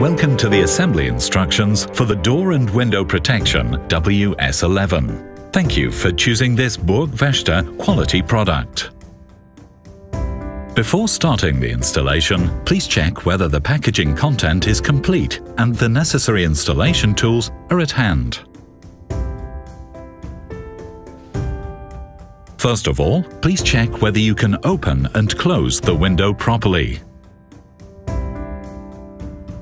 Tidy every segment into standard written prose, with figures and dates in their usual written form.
Welcome to the assembly instructions for the door and window protection WS11. Thank you for choosing this BURG-WÄCHTER quality product. Before starting the installation, please check whether the packaging content is complete and the necessary installation tools are at hand. First of all, please check whether you can open and close the window properly.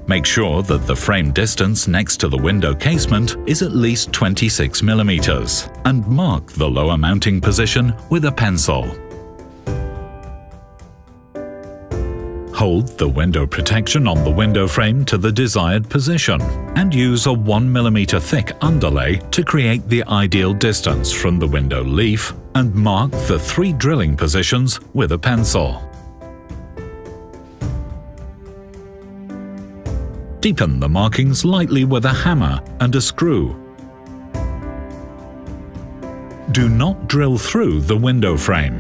Make sure that the frame distance next to the window casement is at least 26 mm and mark the lower mounting position with a pencil. Hold the window protection on the window frame to the desired position and use a 1 mm thick underlay to create the ideal distance from the window leaf and mark the 3 drilling positions with a pencil. Deepen the markings lightly with a hammer and a screw. Do not drill through the window frame.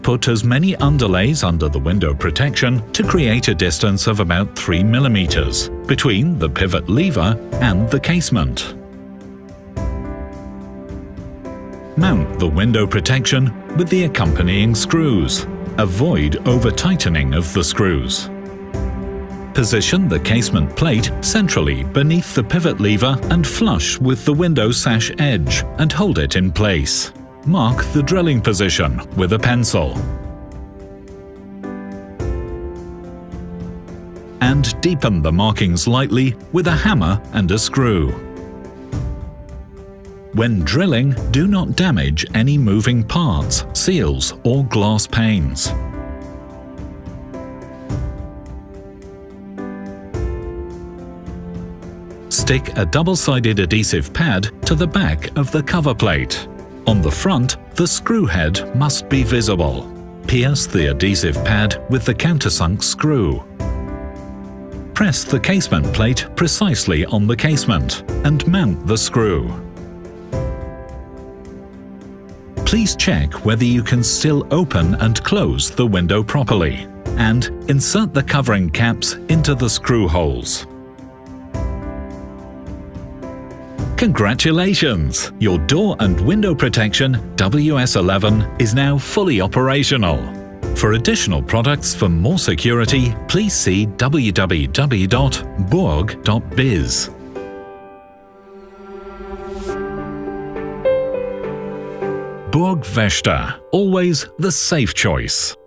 Put as many underlays under the window protection to create a distance of about 3 mm between the pivot lever and the casement. Mount the window protection with the accompanying screws. Avoid over-tightening of the screws. Position the casement plate centrally beneath the pivot lever and flush with the window sash edge and hold it in place. Mark the drilling position with a pencil. And deepen the markings lightly with a hammer and a screw. When drilling, do not damage any moving parts, seals, or glass panes. Stick a double-sided adhesive pad to the back of the cover plate. On the front, the screw head must be visible. Pierce the adhesive pad with the countersunk screw. Press the casement plate precisely on the casement and mount the screw. Please check whether you can still open and close the window properly, and insert the covering caps into the screw holes. Congratulations! Your door and window protection WS11 is now fully operational. For additional products for more security, please see www.burg.biz. BURG-WÄCHTER, always the safe choice.